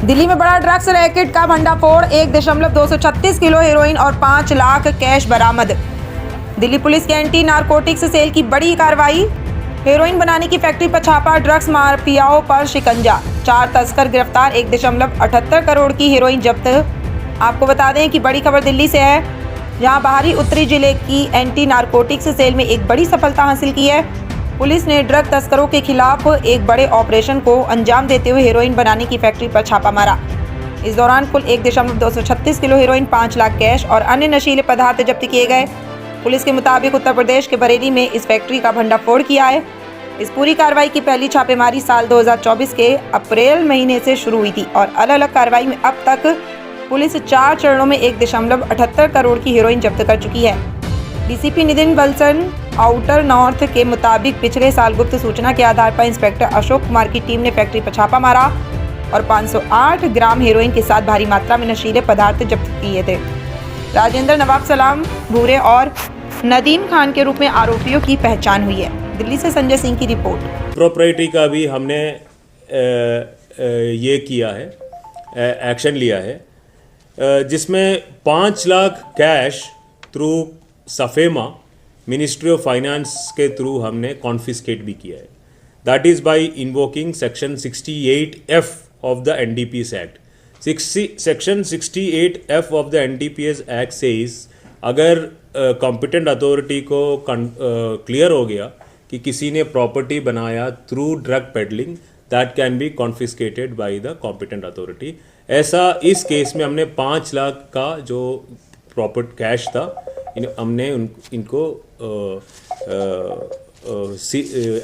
दिल्ली में बड़ा drugs racket का भंडाफोड़, 1.236 किलो हेरोइन और 5 लाख कैश बरामद। दिल्ली पुलिस के एंटी नारकोटिक्स सेल की बड़ी कार्रवाई, हेरोइन बनाने की फैक्ट्री पर छापा, ड्रग्स माफियाओं पर शिकंजा, 4 तस्कर गिरफ्तार, 1.78 करोड़ की हेरोइन जब्त। आपको बता दें कि बड़ी खबर दिल्ली से है, जहां बाहरी उत्तरी जिले की एंटी नारकोटिक्स सेल में एक बड़ी सफलता हासिल की है। पुलिस ने ड्रग तस्करों के खिलाफ एक बड़े ऑपरेशन को अंजाम देते हुए हेरोइन बनाने की फैक्ट्री पर छापा मारा। इस दौरान कुल 1.236 किलो हेरोइन, 5 लाख कैश और अन्य नशीले पदार्थ जब्त किए गए। पुलिस के मुताबिक उत्तर प्रदेश के बरेली में इस फैक्ट्री का भंडाफोड़ किया है। इस पूरी कार्रवाई की पहली छापेमारी साल 2024 के अप्रैल महीने से शुरू हुई थी और अलग अलग कार्रवाई में अब तक पुलिस 4 चरणों में 1.78 करोड़ की हेरोइन जब्त कर चुकी है। DCP Nitin Balsan outer north के मुताबिक पिछले साल गुप्त सूचना के आधार पर इंस्पेक्टर अशोक कुमार की टीम ने फैक्ट्री पर छापा मारा और 508 ग्राम हेरोइन के साथ भारी मात्रा में नशीले पदार्थ जब्त किए थे। राजेंद्र, नवाब सलाम भूरे और नदीम खान के रूप में आरोपियों की पहचान हुई है। दिल्ली से संजय सिंह की रिपोर्ट। प्रॉपर्टी का भी हमने ये किया है, एक्शन लिया है, जिसमें 5 lakh cash through SAFEMA ministry of finance के थ्रू हमने कॉन्फिस्केट भी किया है। That is by invoking section 68F of the NDPS act. Section 68F of the NDPS act says अगर कॉम्पिटेंट अथॉरिटी को क्लियर हो गया कि किसी ने प्रॉपर्टी बनाया through drug peddling, that can be confiscated by the competent authority. ऐसा इस केस में हमने 5 लाख का जो प्रॉपर्टी कैश था, हमने इनको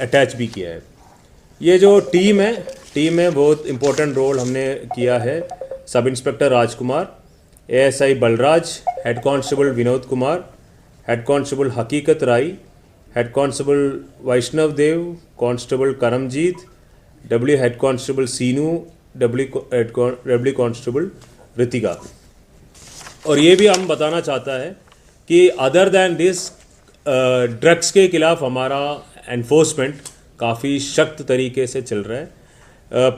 अटैच भी किया है। ये जो टीम है बहुत इम्पोर्टेंट रोल हमने किया है। Sub inspector Rajkumar, ASI Balraj, head constable Vinod Kumar, head constable Haqiqat Rai, head constable Vaishnav Dev, constable Karamjit, W head constable Seenu, W constable Ritika. और ये भी हम बताना चाहता है कि अदर दैन दिस ड्रग्स के खिलाफ हमारा एनफोर्समेंट काफ़ी सख्त तरीके से चल रहा है।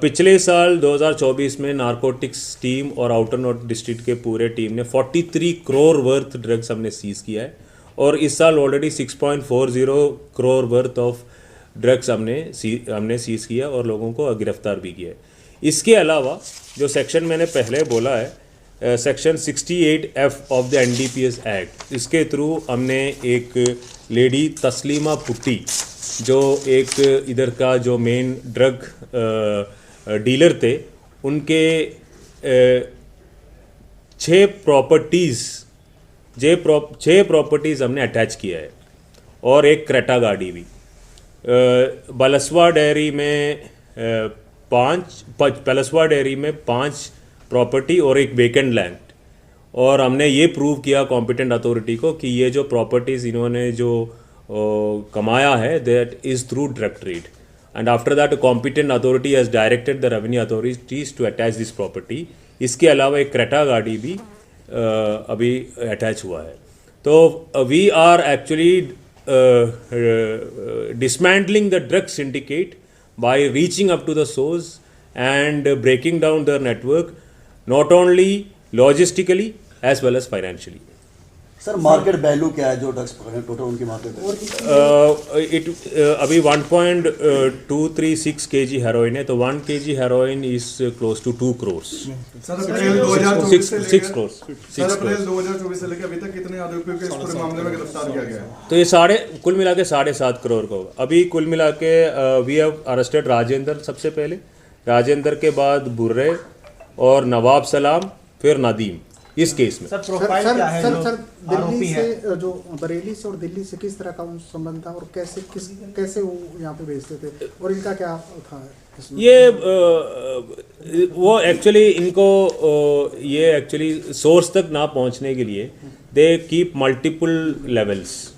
पिछले साल 2024 में नारकोटिक्स टीम और आउटर नॉर्थ डिस्ट्रिक्ट के पूरे टीम ने 43 करोड़ वर्थ ड्रग्स हमने सीज किया है और इस साल already 6.40 crore worth of drugs हमने सीज किया और लोगों को गिरफ्तार भी किया है। इसके अलावा जो सेक्शन मैंने पहले बोला है, section 68F of the NDPS act, इसके थ्रू हमने एक लेडी तस्लीमा पुट्टी, जो एक इधर का जो मेन ड्रग डीलर थे, उनके 6 प्रॉपर्टीज़ हमने अटैच किया है और एक क्रेटा गाड़ी भी। बलसवा डेयरी में 5 प्रॉपर्टी और एक वेकेंट लैंड, और हमने ये प्रूव किया कॉम्पिटेंट अथॉरिटी को कि ये जो प्रॉपर्टीज़ इन्होंने जो कमाया है that is through drug trade, and after that competent authority has directed the revenue authorities to attach this property. इसके अलावा एक क्रेटा गाड़ी भी अभी अटैच हुआ है। तो we are actually dismantling the drug syndicate by reaching up to the source and breaking down their network, not only logistically as well as financially. Sir, market value क्या है जो ड्रग्स पकड़े टोटल उनकी market value? अभी 1.236 kg heroin है, तो 1 kg heroin is close to 2 crores। Sir, April 2024 से 6 crores। Sir, April 2024 से लेकर अभी तक कितने आरोपियों को इस पूरे मामले में गिरफ्तार किया गया है? तो ये कुल मिला के 7.5 करोड़ का होगा। अभी कुल मिला के वी हैव अरेस्टेड राजेंद्र, सबसे पहले राजेंद्र के बाद बुर्रे और नवाब सलाम, फिर नदीम इस केस में। सर, प्रोफाइल क्या है? सर, दिल्ली से जो बरेली से और दिल्ली से किस तरह का संबंध था और कैसे वो यहाँ पे भेजते थे और इनका क्या था इसमें? ये वो एक्चुअली इनको ये एक्चुअली सोर्स तक ना पहुँचने के लिए दे कीप मल्टीपल लेवल्स।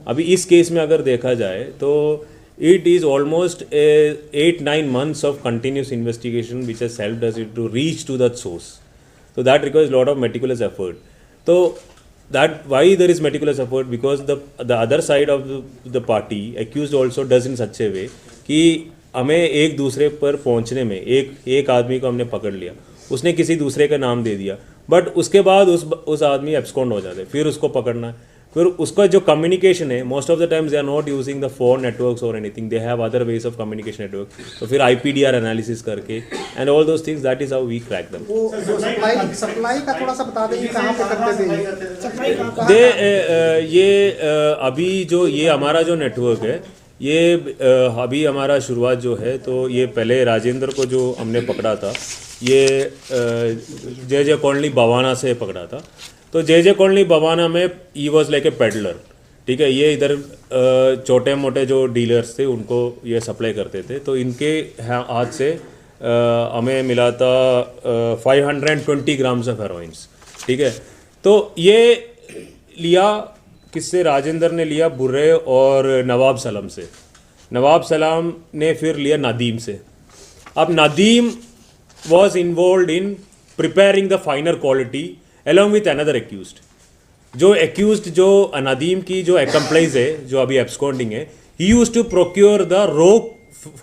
अभी इस केस में अगर देखा जाए तो it is almost 8-9 months of continuous investigation which has helped us to reach to that source. So that requires a lot of meticulous effort. So that why there is meticulous effort, because the other side of the party accused also does in such a way कि हमें एक दूसरे पर पहुंचने में एक आदमी को हमने पकड़ लिया, उसने किसी दूसरे का नाम दे दिया, बट उसके बाद उस आदमी एब्सकॉन्ड हो जाते, फिर उसको पकड़ना है, फिर उसका जो कम्युनिकेशन है, most of the times they are not using the phone networks और anything, they have other ways of communication network, तो फिर IPDR एनालिसिस करके and all those things, that is how we crack them. वो जो supply का थोड़ा सा बता दें कहाँ पे करते थे ये अभी जो ये हमारा जो नेटवर्क है, ये अभी हमारा शुरुआत जो है, तो ये पहले राजेंद्र को जो हमने पकड़ा था, ये JJ कॉलोनी बवाना से पकड़ा था। तो JJ कॉलोनी बवाना में he was like a peddler, ठीक है। ये इधर छोटे मोटे जो डीलर्स थे उनको ये सप्लाई करते थे, तो इनके हाथ से हमें मिला था 520 ग्राम्स ऑफ हेरोइन्स, ठीक है। तो ये लिया किससे? राजेंद्र ने लिया बुर्रे और नवाब सलाम से। नवाब सलाम ने फिर लिया नदीम से। अब Nadeem was involved in preparing the finer quality along with another accused. जो accused जो नदीम की जो accomplice है, जो अभी absconding है, he used to procure the raw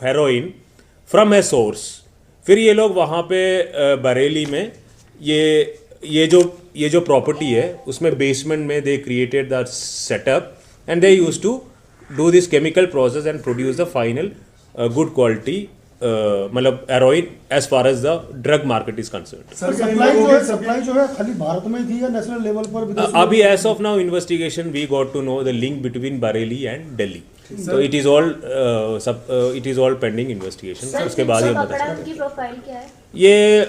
heroin from a source. फिर ये लोग वहाँ पे बरेली में ये जो प्रॉपर्टी है उसमें बेसमेंट में they created the setup and they use to do this chemical process and produce the final good quality मतलब heroin as far as the drug market is concerned. Supply जो है खाली भारत में थी या नेशनल लेवल पर? अभी as of now investigation we got to know the link between Bareilly and Delhi, तो it is all pending investigation. उसके बाद ये पता चलेगा। उनकी प्रोफाइल क्या है? ये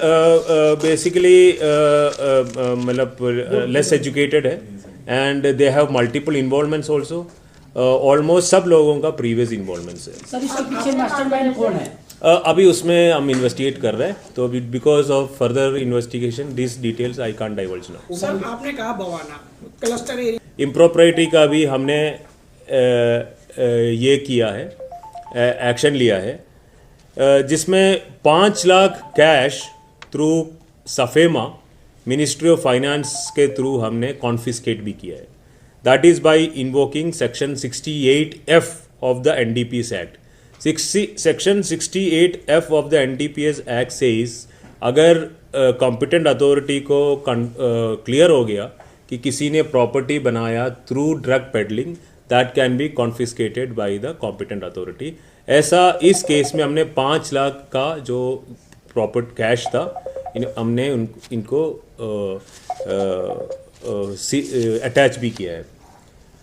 बेसिकली मतलब लेस एजुकेटेड है and they have multiple involvements also. Almost सब लोगों का प्रीवियस इन्वॉल्वमेंट्स है। सर इसके पीछे मास्टरमाइंड कौन है? अभी उसमें हम इन्वेस्टिगेट कर रहे हैं, तो because of further investigation this details I can't divulge now. Sir आपने कहा बवाना क्लस्टर एरिया इम्प्रोप्राइटी का भी हमने ये किया है, एक्शन लिया है, जिसमें 5 lakh cash through SAFEMA ministry of finance के थ्रू हमने कॉन्फिस्केट भी किया है। That is by invoking section 68F of the NDPS act. Section 68F of the NDPS act says अगर कॉम्पिटेंट अथॉरिटी को क्लियर हो गया कि किसी ने प्रॉपर्टी बनाया through drug peddling, that can be confiscated by the competent authority. ऐसा इस केस में हमने 5 लाख का जो प्रॉपर्टी कैश था हमने इनको अटैच भी किया है।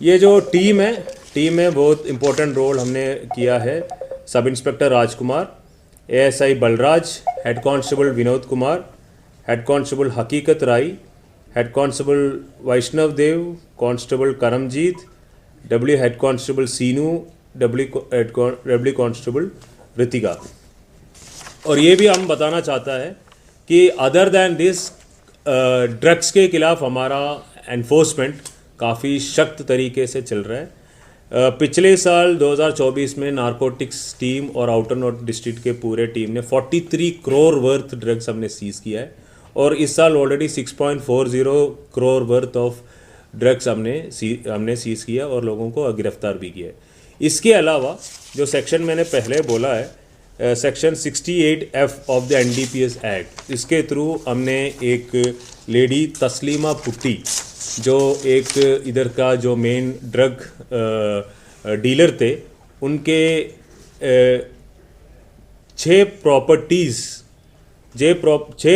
ये जो टीम है बहुत इम्पोर्टेंट रोल हमने किया है। Sub inspector Rajkumar, ASI Balraj, head constable Vinod Kumar, head constable Haqiqat Rai, head constable Vaishnav Dev, constable Karamjit, W head constable Seenu, W constable Ritika. और ये भी हम बताना चाहता है कि अदर दैन दिस ड्रग्स के खिलाफ हमारा एनफोर्समेंट काफ़ी सख्त तरीके से चल रहा है। पिछले साल 2024 में नारकोटिक्स टीम और आउटर नॉर्थ डिस्ट्रिक्ट के पूरे टीम ने 43 करोड़ वर्थ ड्रग्स हमने सीज किया है, और इस साल already 6.40 crore worth of drugs हमने सीज किया और लोगों को गिरफ्तार भी किया है। इसके अलावा जो सेक्शन मैंने पहले बोला है, section 68F of the NDPS act, इसके थ्रू हमने एक लेडी तस्लीमा पुट्टी जो एक इधर का जो मेन ड्रग डीलर थे, उनके 6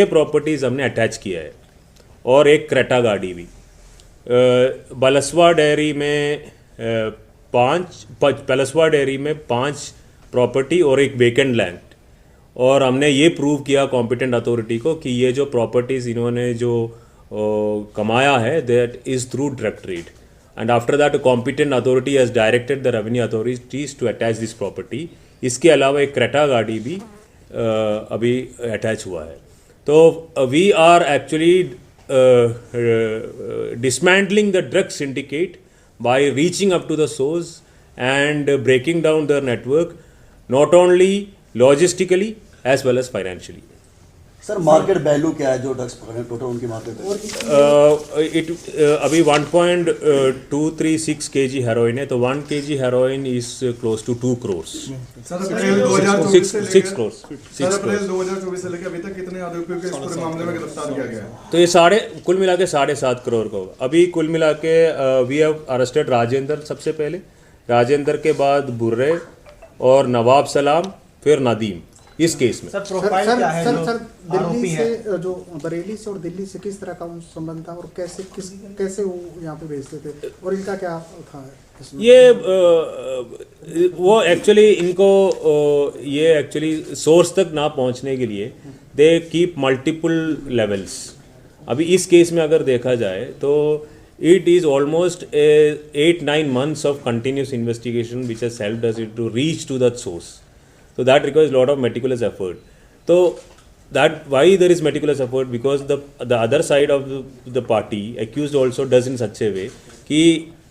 प्रॉपर्टीज़ हमने अटैच किया है और एक क्रेटा गाड़ी भी। बलसवा डेयरी में 5 प्रॉपर्टी और एक वेकेंट लैंड, और हमने ये प्रूव किया कॉम्पिटेंट अथॉरिटी को कि ये जो प्रॉपर्टीज़ इन्होंने जो कमाया है that is through drug trade, and after that competent authority has directed the revenue authorities to attach this property. इसके अलावा एक क्रेटा गाड़ी भी अभी अटैच हुआ है। तो we are actually dismantling the drug syndicate by reaching up to the source and breaking down their network, not only logistically as well as financially. Sir market value क्या है जो ड्रग्स पकड़े टोटल उनकी market है? अभी 1.236 kg heroin है, तो 1 kg heroin is close to 2 crores। Sir April 2024 से 6 crores। सर अप्रैल 2024 से लेकर अभी तक कितने आरोपियों को इस पूरे मामले में गिरफ्तार किया गया है? तो ये कुल मिला के 7.5 करोड़ का होगा। अभी कुल मिला के वी हैव अरेस्टेड राजेंद्र सबसे पहले, राजेंद्र के बाद बुर्रे और नवाब सलाम, फिर नदीम इस केस में। सर दिल्ली से जो बरेली से और दिल्ली से किस तरह का संबंध था और कैसे वो यहाँ पे भेजते थे और इनका क्या था इसमें? ये वो एक्चुअली इनको ये एक्चुअली सोर्स तक ना पहुंचने के लिए दे कीप मल्टीपल लेवल्स। अभी इस केस में अगर देखा जाए तो it is almost 8-9 months of continuous investigation which has helped us to reach to that source. So that requires a lot of meticulous effort. So that why there is meticulous effort, because the other side of the party accused also does in such a way कि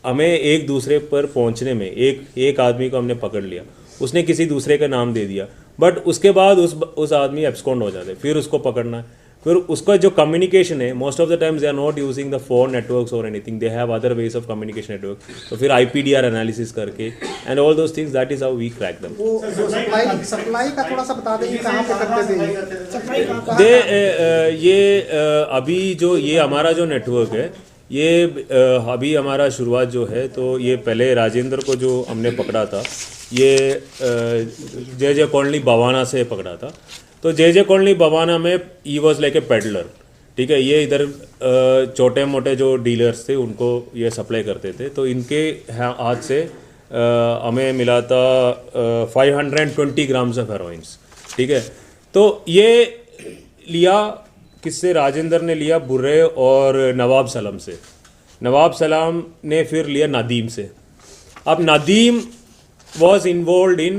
हमें एक दूसरे पर पहुंचने में एक आदमी को हमने पकड़ लिया, उसने किसी दूसरे का नाम दे दिया, बट उसके बाद उस आदमी एब्सकॉन्ड हो जाते, फिर उसको पकड़ना है, फिर उसका जो कम्युनिकेशन है most of the times they are not using the phone networks और anything, they have other ways of communication network. तो फिर IPDR एनालिसिस करके and all those things, that is how we crack them. वो supply का थोड़ा सा बता दें कहाँ पे करते थे ये अभी जो ये हमारा जो नेटवर्क है ये अभी हमारा शुरुआत जो है, तो ये पहले राजेंद्र को जो हमने पकड़ा था ये JJ कॉलोनी बवाना से पकड़ा था। तो JJ कॉलोनी बवाना में he was like a peddler, ठीक है। ये इधर छोटे मोटे जो डीलर्स थे उनको ये सप्लाई करते थे, तो इनके हाथ से हमें मिला था 520 ग्राम्स ऑफ हेरोइन्स, ठीक है। तो ये लिया किससे? राजेंद्र ने लिया बुर्रे और नवाब सलाम से, नवाब सलाम ने फिर लिया नदीम से। अब Nadeem was involved in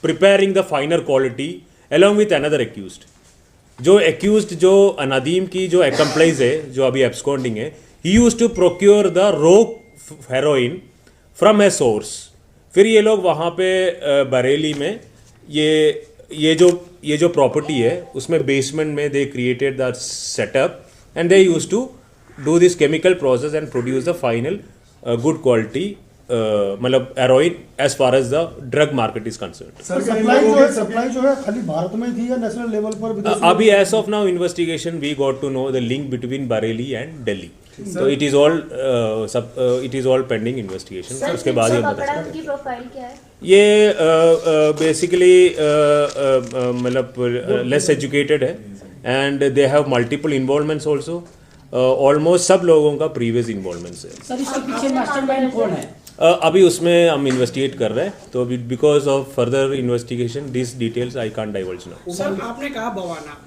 preparing the finer quality along with another accused. जो accused जो नदीम की जो accomplice है जो अभी absconding है, he used to procure the raw heroin from a source. फिर ये लोग वहाँ पे बरेली में ये जो प्रॉपर्टी है उसमें बेसमेंट में they created the setup and they used to do this chemical process and produce the final good quality मतलब heroin as far as the drug market is concerned. Supply जो है खाली भारत में थी या नेशनल लेवल पर विदेश में? अभी as of now investigation we got to know the link between Bareilly and Delhi, तो it is all pending investigation. उसके बाद ही पता चलेगा उनकी प्रोफाइल क्या है। ये बेसिकली मतलब लेस एजुकेटेड है and they have multiple involvements also. Almost सब लोगों का प्रीवियस इन्वॉल्वमेंट्स है। सर इसके पीछे मास्टरमाइंड कौन है? अभी उसमें हम इन्वेस्टिगेट कर रहे हैं, तो because of further investigation this details I can't divulge now. Sir आपने कहा बवाना